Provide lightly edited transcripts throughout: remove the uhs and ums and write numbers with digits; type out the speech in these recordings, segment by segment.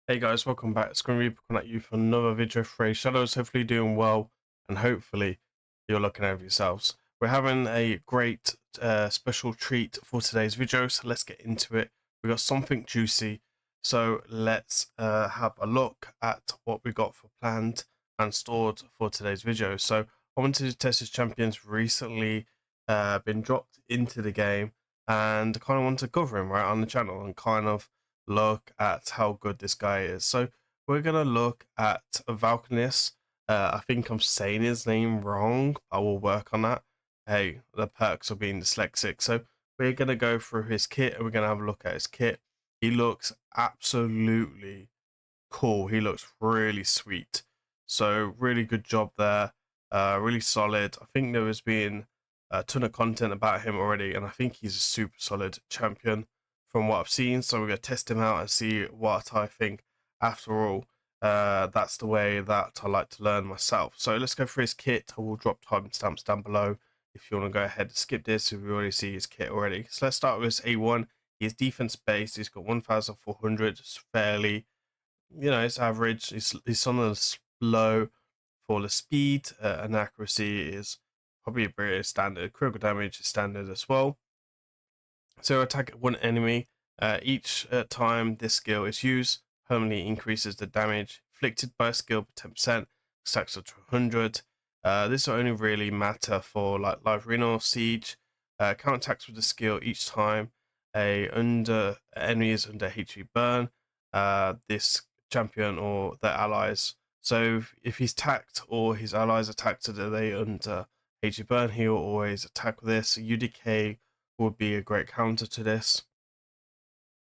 Hey guys, welcome back. It's Grimreaper coming at you for another video for Raidshadowlegends. Hopefully doing well, and hopefully you're looking over yourselves. We're having a great special treat for today's video, so let's get into it. We got something juicy, so let's have a look at what we got for planned and stored for today's video. So I wanted to test his champions recently been dropped into the game, and kind of want to cover him right on the channel and kind of look at how good this guy is. So we're gonna look at Vulkanis. I think I'm saying his name wrong. I will work on that. Hey, the perks of being dyslexic. So we're gonna go through his kit and we're gonna have a look at his kit. He looks absolutely cool. He looks really sweet. So really good job there. Really solid. I think there has been a ton of content about him already, and I think he's a super solid champion from what I've seen. So we're gonna test him out and see what I think. After all, that's the way that I like to learn myself. So let's go through his kit. I will drop timestamps down below if you want to go ahead and skip this if you already see his kit already. So let's start with his A1. He's defense based. He's got 1,400. It's fairly, it's average. It's on the low for the speed, and accuracy is probably pretty standard. Critical damage is standard as well. So attack one enemy. Each time this skill is used, permanently increases the damage inflicted by a skill by 10%, stacks up to 100. This will only really matter for like live arena or siege. Counterattacks with the skill each time a enemy is under HP burn. This champion or their allies. So if he's tacked or his allies attacked, are they under HP burn, he will always attack with this. UDK would be a great counter to this.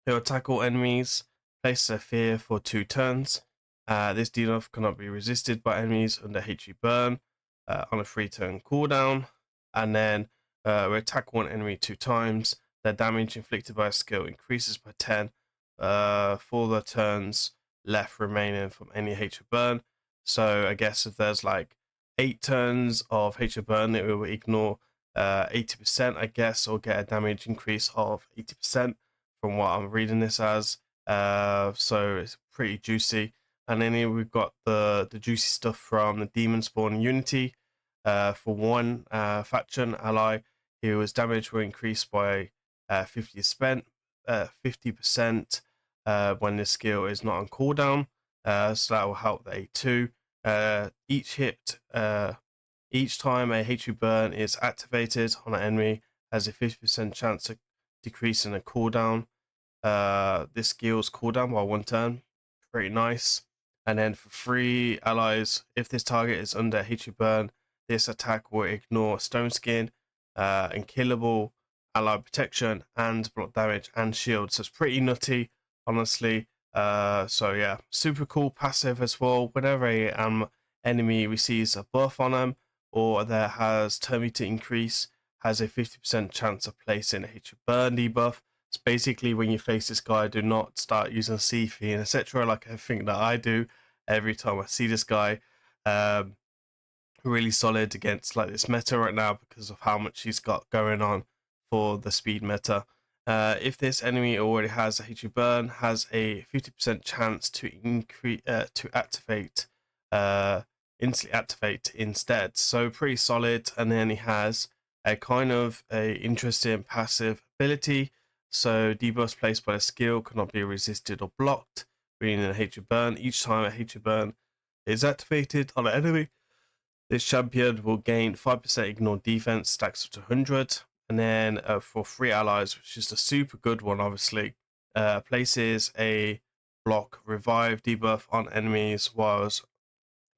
He'll attack all enemies, place a fear for 2 turns. This debuff cannot be resisted by enemies under HP burn on a 3-turn cooldown. And then we attack one enemy 2 times. Their damage inflicted by a skill increases by 10 for the turns left remaining from any HP burn. So I guess if there's like 8 turns of HP burn, it will ignore 80%, I guess, or get a damage increase of 80% from what I'm reading this as. So it's pretty juicy. And then here we've got the juicy stuff from the Demon Spawn Unity. For one faction ally, whose damage will increase by 50% when this skill is not on cooldown. So that will help the A2. Each time a HP burn is activated on an enemy, has a 50% chance of decreasing a cooldown. This skill's cooldown by 1 turn. Pretty nice. And then for 3 allies, if this target is under HP burn, this attack will ignore stone skin, unkillable, ally protection, and block damage and shield. So it's pretty nutty, honestly. So yeah, super cool passive as well. Whenever a enemy receives a buff on them, or there has turn meter increase, has a 50% chance of placing a HP burn debuff. It's basically when you face this guy, do not start using CP and etc. like I think that I do every time I see this guy. Really solid against like this meta right now because of how much he's got going on for the speed meta. If this enemy already has a HP burn, has a 50% chance to increase to activate, instantly activate instead. So pretty solid. And then he has a kind of a interesting passive ability. So debuffs placed by a skill cannot be resisted or blocked, meaning a HP burn. Each time a HP burn is activated on an enemy, this champion will gain 5% ignore defense, stacks up to 100. And then for 3 allies, which is a super good one, obviously, places a block revive debuff on enemies whilst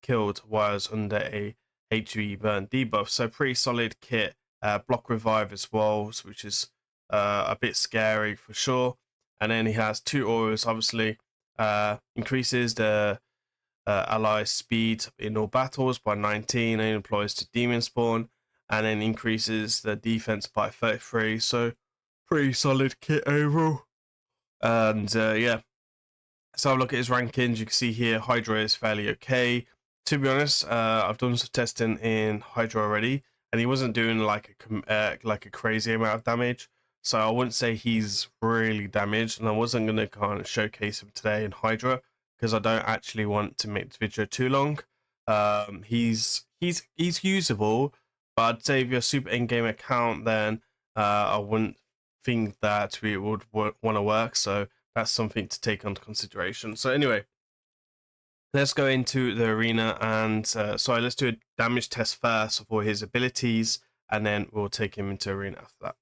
killed whilst under a HP burn debuff. So pretty solid kit. Block revive as well, which is a bit scary for sure. And then he has 2 auras, obviously, increases the ally speed in all battles by 19 and employs to demon spawn, and then increases the defense by 33. So pretty solid kit overall. And yeah, so I'll look at his rankings. You can see here Hydra is fairly okay. To be honest, I've done some testing in Hydra already, and he wasn't doing like a crazy amount of damage. So I wouldn't say he's really damaged, and I wasn't going to kind of showcase him today in Hydra because I don't actually want to make this video too long. He's usable, but I'd say if you're a super in-game account, then I wouldn't think that we would want to work. So that's something to take into consideration. So anyway, let's go into the arena and sorry, let's do a damage test first for his abilities, and then we'll take him into arena after that.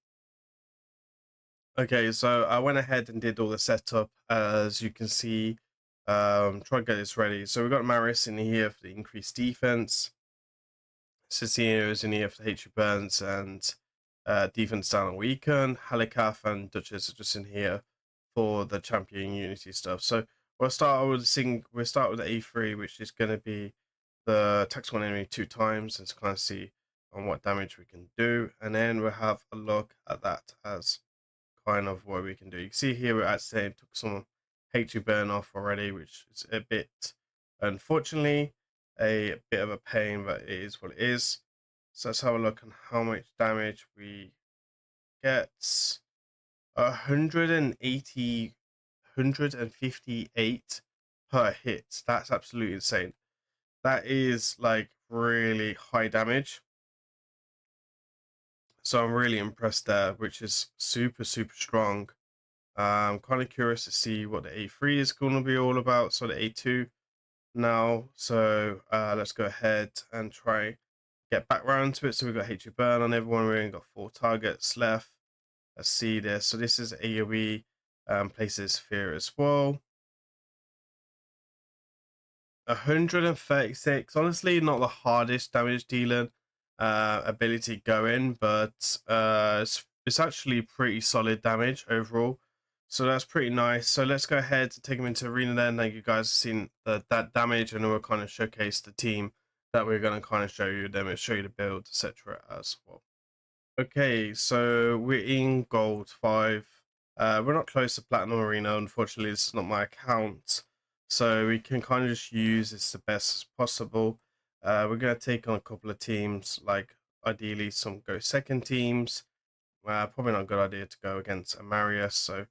Okay, so I went ahead and did all the setup. As you can see, try to get this ready. So we've got Maris in here for the increased defense. Cecina is in here for the HU burns and defense down on weaken. Halikath and Duchess are just in here for the champion unity stuff. So we'll start with the A3, which is going to be the attacks one enemy 2 times, and to kind of see on what damage we can do, and then we'll have a look at that as kind of what we can do. You can see here we're actually took some HU burn off already, which is a bit, unfortunately, a bit of a pain, but it is what it is. So let's have a look on how much damage we get. 158 per hit. That's absolutely insane. That is like really high damage. So I'm really impressed there, which is super strong. I'm kind of curious to see what the A3 is going to be all about. So the A2 now. So let's go ahead and try get back round to it. So we've got HU burn on everyone. We've only got 4 targets left. Let's see this. So this is AoE, places fear as well. 136. Honestly, not the hardest damage dealing ability going, but it's actually pretty solid damage overall. So that's pretty nice. So let's go ahead and take him into arena then. Thank you guys for seeing that damage, and we'll kind of showcase the team that we're going to kind of show you. Then we'll show you the build, etc. as well. Okay, so we're in gold 5. We're not close to platinum arena. Unfortunately, this is not my account, so we can kind of just use this the best as possible. We're going to take on a couple of teams, like ideally some go second teams. Probably not a good idea to go against Amarius, so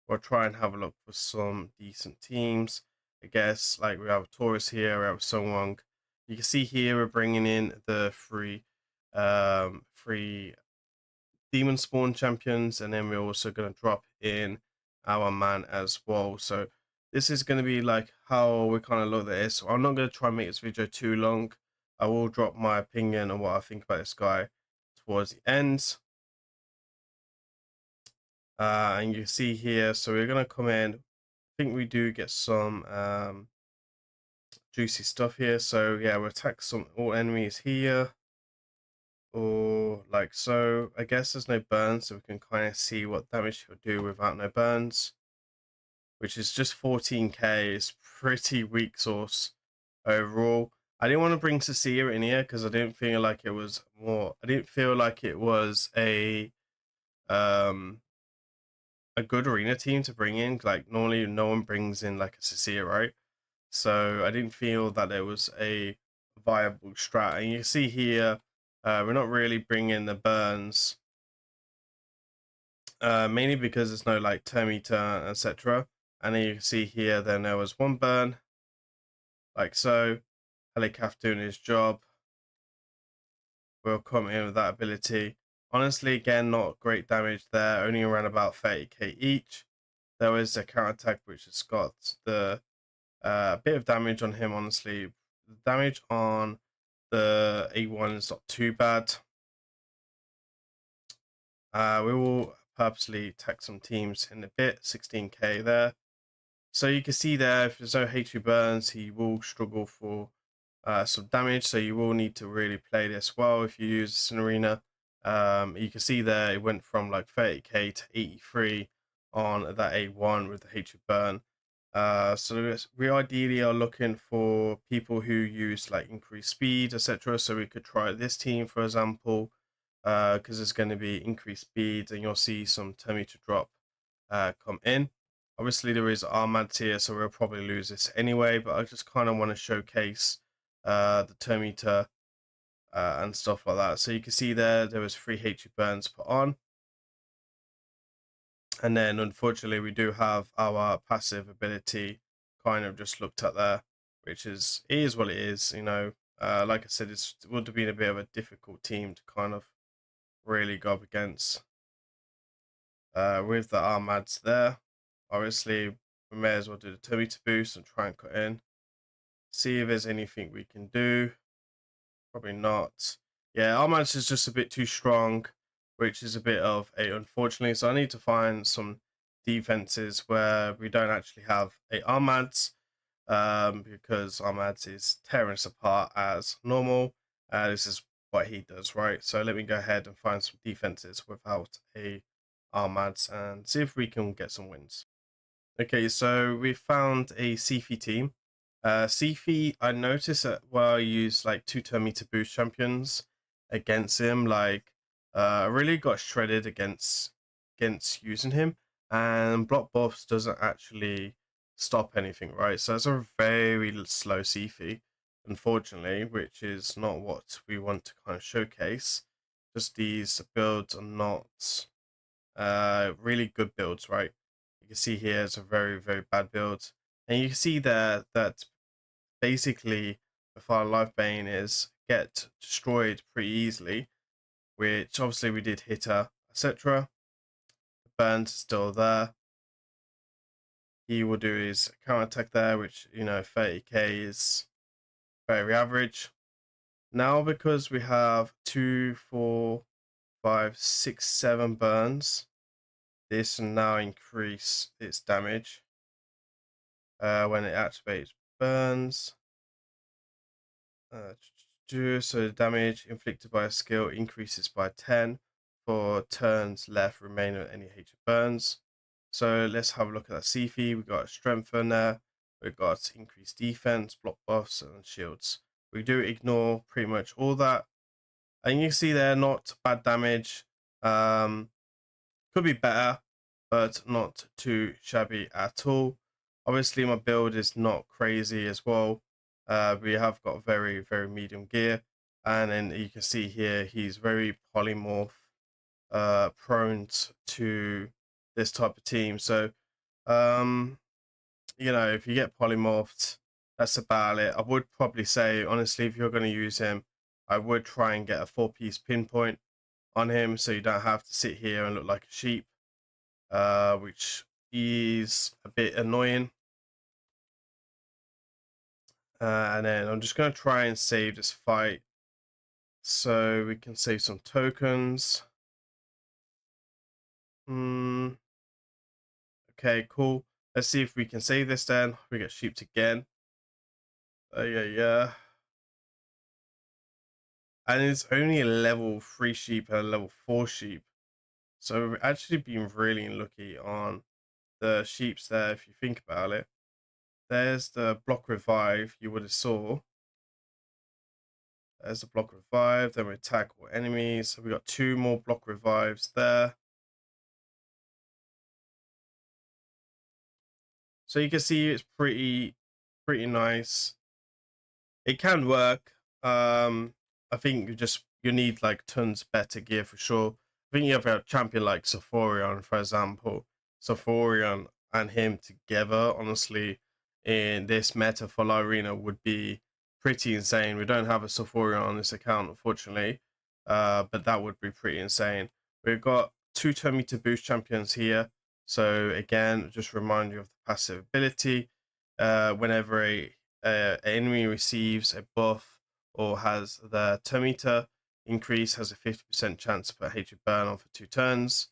we'll try and have a look for some decent teams. I guess like we have Taurus here, we have Songwang. You can see here we're bringing in the free demon spawn champions, and then we're also going to drop in our man as well. So this is going to be like how we kind of look at this. So I'm not going to try and make this video too long. I will drop my opinion on what I think about this guy towards the end. And you see here, so we're going to come in. I think we do get some juicy stuff here. So yeah, we'll attack some all enemies here, or like so. I guess there's no burns, so we can kind of see what damage he'll do without no burns, which is just 14k. It's pretty weak source overall. I didn't want to bring Cecilia in here because I didn't feel like it was a good arena team to bring in. Like normally no one brings in like a Cecilia, right? So I didn't feel that there was a viable strat. And you see here, we're not really bringing the burns, mainly because there's no like termeter, etc. And then you can see here, then there was 1 burn, like so. Halikath doing his job. We'll come in with that ability. Honestly, again, not great damage there, only around about 30k each. There is a counter attack which has got the bit of damage on him. Honestly, the damage on the A1 is not too bad. We will purposely attack some teams in a bit. 16k there. So you can see there, if there's no HU burns, he will struggle for some damage. So you will need to really play this well if you use this in arena. You can see there it went from like 30k to 83 on that A1 with the HU burn. So we ideally are looking for people who use like increased speed, etc. So we could try this team, for example, because there's going to be increased speed, and you'll see some termeter drop come in. Obviously, there is Armad here, so we'll probably lose this anyway, but I just kind of want to showcase the termeter and stuff like that. So you can see there was 3 HU burns put on. And then, unfortunately, we do have our passive ability kind of just looked at there, which is, it is what it is, you know. Like I said, it would have been a bit of a difficult team to kind of really go up against with the armads there. Obviously, we may as well do the Tomita boost and try and cut in. See if there's anything we can do. Probably not. Yeah, armads is just a bit too strong, which is a bit of a unfortunately. So I need to find some defenses where we don't actually have a armads, because armads is tearing us apart as normal. This is what he does, right? So let me go ahead and find some defenses without a armads and see if we can get some wins. Okay, so we found a Sifi team. Sifi, I noticed that while I used like 2 turn meter boost champions against him, like I really got shredded against using him, and block buffs doesn't actually stop anything, right? So it's a very slow Sifi, unfortunately, which is not what we want to kind of showcase. Just these builds are not really good builds, right? You can see here it's a very, very bad build. And you can see there that basically if our life bane is get destroyed pretty easily, which obviously we did hit her, etc. The burn's still there. He will do his counter attack there, which, you know, 30k is very average. Now, because we have 2, 4, 5, 6, 7 burns, this will now increase its damage when it activates burns. So the damage inflicted by a skill increases by 10 for turns left remaining of any HA burns. So let's have a look at that Sifi. We've got strengthen there. We've got increased defense, block buffs, and shields. We do ignore pretty much all that. And you see there, not bad damage. Could be better, but not too shabby at all. Obviously, my build is not crazy as well. We have got very, very medium gear. And then you can see here, he's very polymorph, prone to this type of team. So, you know, if you get polymorphed, that's about it. I would probably say, honestly, if you're going to use him, I would try and get a 4-piece pinpoint on him so you don't have to sit here and look like a sheep, which is a bit annoying. And then I'm just going to try and save this fight so we can save some tokens. Okay, cool. Let's see if we can save this then. We get sheeped again. Yeah. And it's only a level 3 sheep and a level 4 sheep. So we've actually been really lucky on the sheeps there, if you think about it. There's the block revive you would have saw. There's the block revive. Then we attack all enemies. So we got 2 more block revives there. So you can see it's pretty nice. It can work. I think you need like tons better gear for sure. I think you have a champion like Sophorion, for example. Sophorion and him together, honestly, in this meta for La Arena would be pretty insane. We don't have a Sophorion on this account, unfortunately, but that would be pretty insane. We've got 2 turn-meter boost champions here. So again, just remind you of the passive ability. Whenever an enemy receives a buff or has the turn meter increase, has a 50% chance to put HE burn on for 2 turns,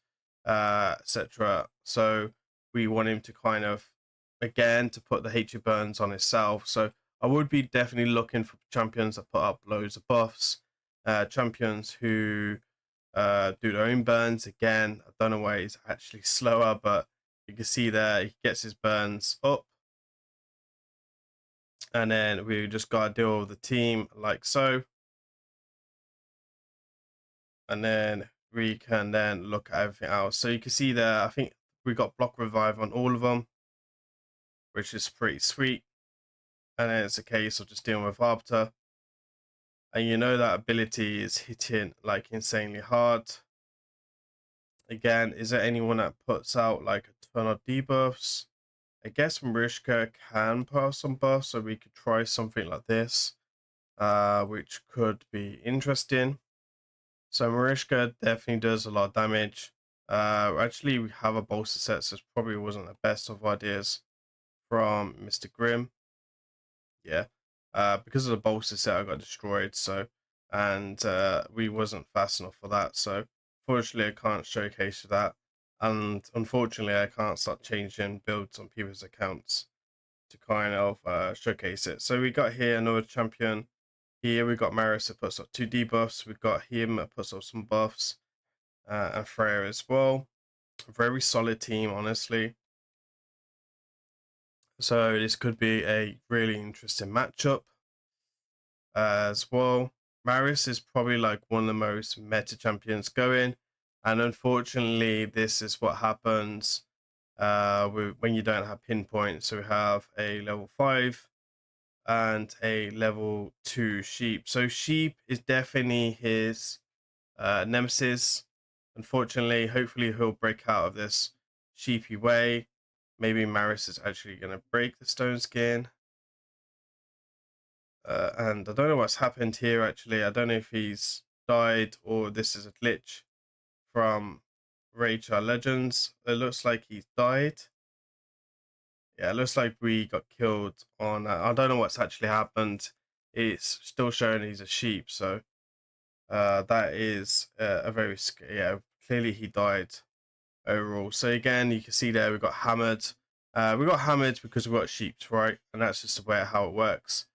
etc. So we want him to kind of, again, to put the HE burns on himself. So I would be definitely looking for champions that put up loads of buffs, champions who do their own burns. Again, I don't know why he's actually slower, but you can see there he gets his burns up. And then we just got to deal with the team like so. And then we can then look at everything else. So you can see there, I think we got block revive on all of them, which is pretty sweet. And then it's a case of just dealing with Arbiter. And you know that ability is hitting like insanely hard. Again, is there anyone that puts out like a ton of debuffs? I guess Mariska can pass some buffs, so we could try something like this, which could be interesting. So Mariska definitely does a lot of damage. Actually, we have a bolster set, so it probably wasn't the best of ideas from Mr. Grim. Yeah, because of the bolster set, I got destroyed. So, and we wasn't fast enough for that. So, fortunately, I can't showcase that, and unfortunately, I can't start changing builds on people's accounts to kind of showcase it. So we got here another champion. Here we got Maris that puts up 2 debuffs. We got him that puts up some buffs, and Freya as well. A very solid team, honestly. So this could be a really interesting matchup as well. Maris is probably like one of the most meta champions going, and unfortunately, this is what happens when you don't have pinpoint. So we have a level 5 and a level 2 sheep. So sheep is definitely his nemesis. Unfortunately, hopefully he'll break out of this sheepy way. Maybe Maris is actually going to break the stone skin. And I don't know what's happened here, actually. I don't know if he's died or this is a glitch from Raidshadowlegends. It looks like he's died. Yeah, it looks like we got killed on... I don't know what's actually happened. It's still showing he's a sheep, so that is a very... Yeah, clearly he died overall. So again, you can see there we got hammered. We got hammered because we got sheep, right? And that's just the way how it works.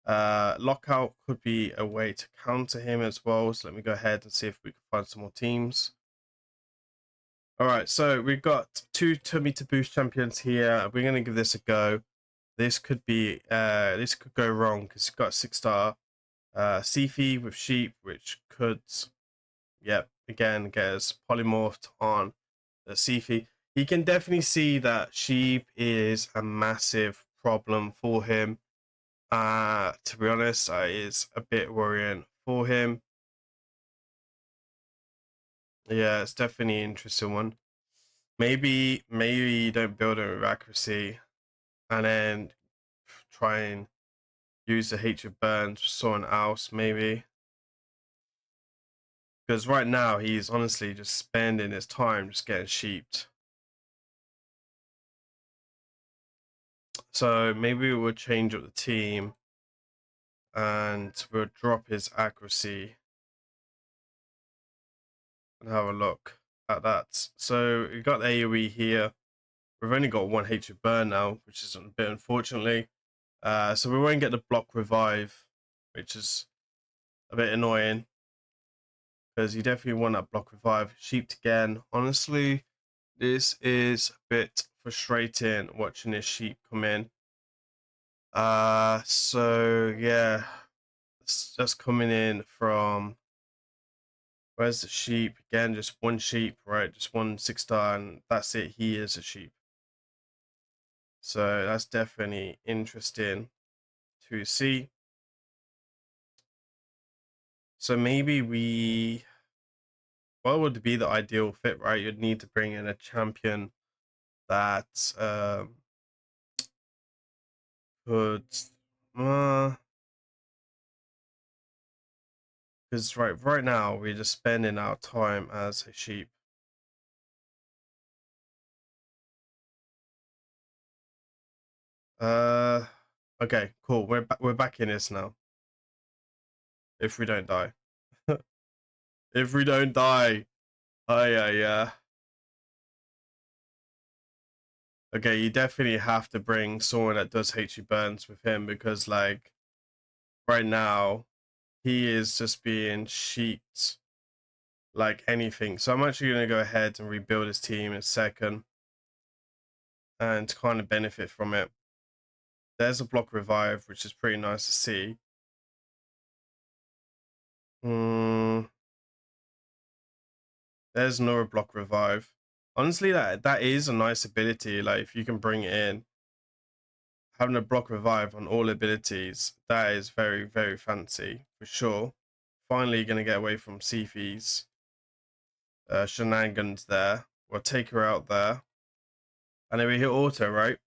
Lockout could be a way to counter him as well. So let me go ahead and see if we can find some more teams. All right, so we've got 2 tummy to boost champions here. We're gonna give this a go. This could go wrong because it's got a 6-star Sifi with sheep, which could, yep, again get us polymorphed on the Sifi. You can definitely see that sheep is a massive problem for him. To be honest, is a bit worrying for him. Yeah, it's definitely an interesting one. Maybe you don't build it with accuracy and then try and use the hatred burns for someone else, maybe. Because right now he's honestly just spending his time just getting sheeped. So maybe we'll change up the team and we'll drop his accuracy and have a look at that. So we got the AoE here. We've only got 1 hatred burn now, which is a bit unfortunately. So we won't get the block revive, which is a bit annoying because you definitely want that block revive. Sheep again. Honestly, this is a bit frustrating watching this sheep come in. So yeah, it's just coming in from... Where's the sheep? Again, just 1 sheep, right? Just 1 6-star, and that's it. He is a sheep. So that's definitely interesting to see. So maybe what would be the ideal fit, right? You'd need to bring in a champion that could, because right now we're just spending our time as a sheep. Okay, cool. We're back in this now. If we don't die. If we don't die. Oh yeah. Okay, you definitely have to bring someone that does HE burns with him because like right now he is just being sheeped like anything. So I'm actually gonna go ahead and rebuild his team in a second and kind of benefit from it. There's a block revive, which is pretty nice to see. There's another block revive. Honestly, that is a nice ability. Like if you can bring it in, having a block revive on all abilities, that is very, very fancy for sure. Finally gonna get away from Sifi's shenanigans there. We'll take her out there. And then we hit auto, right?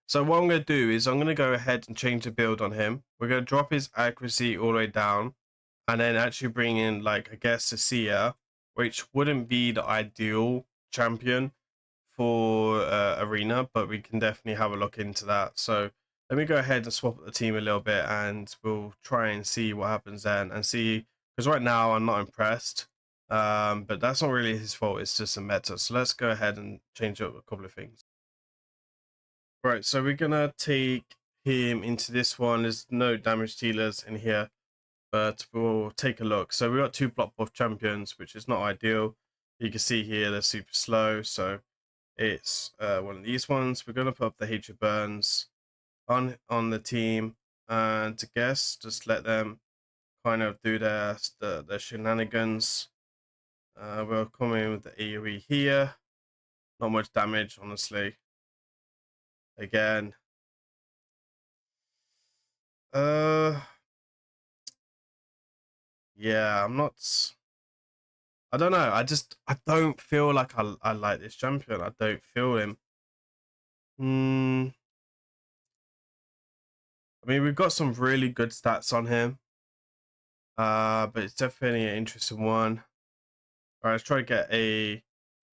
So what I'm going to do is I'm going to go ahead and change the build on him. We're going to drop his accuracy all the way down, and then actually bring in, like, I guess, a seer, which wouldn't be the ideal champion for arena, but we can definitely have a look into that. So let me go ahead and swap up the team a little bit, and we'll try and see what happens then, and see, because right now I'm not impressed, but that's not really his fault. It's just a meta. So let's go ahead and change up a couple of things. Right, so we're gonna take him into this one. There's no damage dealers in here, but we'll take a look. So we got 2 block buff champions, which is not ideal. You can see here they're super slow, so it's one of these ones. We're gonna put up the hatred burns on the team, and to guess, just let them kind of do their shenanigans. We'll come in with the AoE here. Not much damage, honestly. Again, yeah, I don't know. I don't feel like I like this champion. I don't feel him. I mean, we've got some really good stats on him. But it's definitely an interesting one. All right, let's try to get a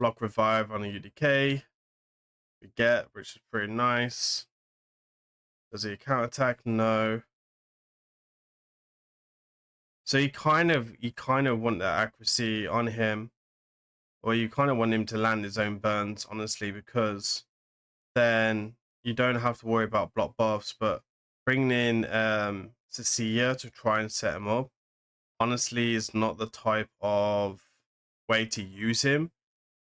block revive on a UDK. We get, which is pretty nice. Does he counterattack? No. So you kind of want that accuracy on him, or you kind of want him to land his own burns, honestly, because then you don't have to worry about block buffs. But bringing in Cecilia to try and set him up, honestly, is not the type of way to use him.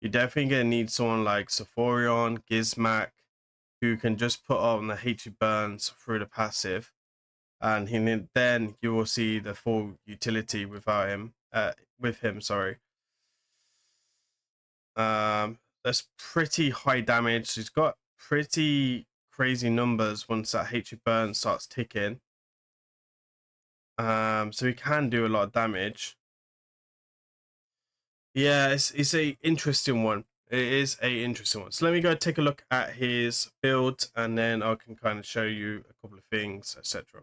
You're definitely gonna need someone like Sephorion, Gizmac, who can just put on the hatred burns through the passive, and then you will see the full utility without him. With him, sorry. That's pretty high damage. He's got pretty crazy numbers once that hatred burn starts ticking. So he can do a lot of damage. Yeah, it's a interesting one. It is a interesting one. So let me go take a look at his build, and then I can kind of show you a couple of things, etc.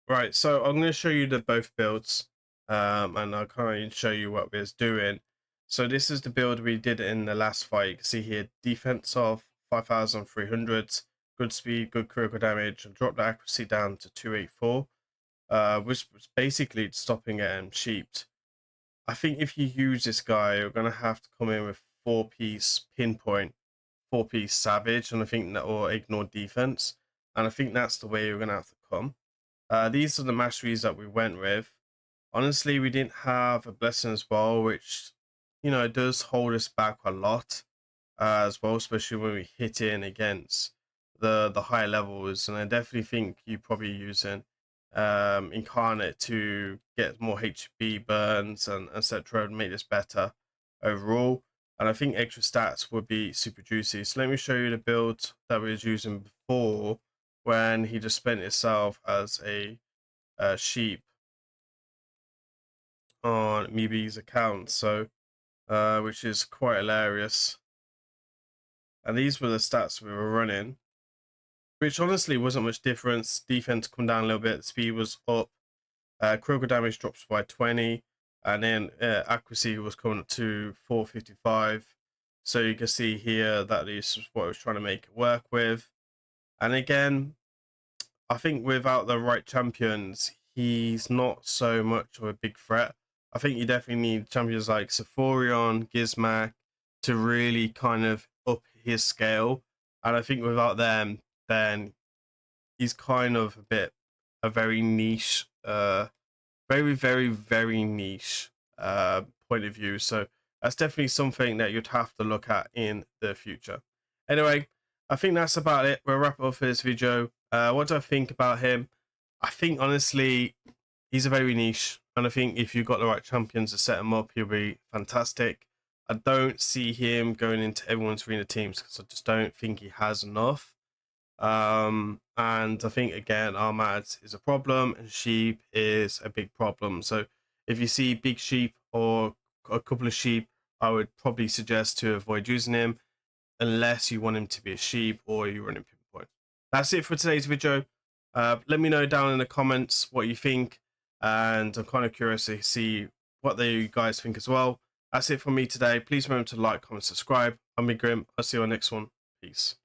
Right, so I'm going to show you the both builds, and I'll kind of show you what we're doing. So this is the build we did in the last fight. You can see here, defense of 5,300, good speed, good critical damage, and drop the accuracy down to 284, which was basically stopping it sheeped. I think if you use this guy, you're going to have to come in with 4-piece pinpoint, 4-piece savage, and I think that will ignore defense. And I think that's the way you're going to have to come. These are the masteries that we went with. Honestly, we didn't have a blessing as well, which, you know, does hold us back a lot as well, especially when we hit in against the higher levels. And I definitely think you probably using incarnate to get more HP burns and etc. and make this better overall. And I think extra stats would be super juicy. So let me show you the build that we was using before, when he just spent himself as a sheep on Meeby's account. So which is quite hilarious. And these were the stats we were running, which honestly wasn't much difference. Defense come down a little bit, speed was up, critical damage drops by 20, and then accuracy was coming up to 455. So you can see here that this is what I was trying to make it work with. And again, I think without the right champions, he's not so much of a big threat. I think you definitely need champions like Sephorion, Gizmac to really kind of up his scale. And I think without them, then he's kind of a very niche, very, very, very niche point of view. So that's definitely something that you'd have to look at in the future. Anyway, I think that's about it. We'll wrap up for this video. What do I think about him? I think, honestly, he's a very niche. And I think if you've got the right champions to set him up, he'll be fantastic. I don't see him going into everyone's arena teams because I just don't think he has enough. And I think, again, Armad is a problem and sheep is a big problem. So if you see big sheep or a couple of sheep, I would probably suggest to avoid using him unless you want him to be a sheep or you run him pinpoint. That's it for today's video. Let me know down in the comments what you think, and I'm kind of curious to see what you guys think as well. That's it for me today. Please remember to like, comment, subscribe. I'm Grim. I'll see you on the next one. Peace.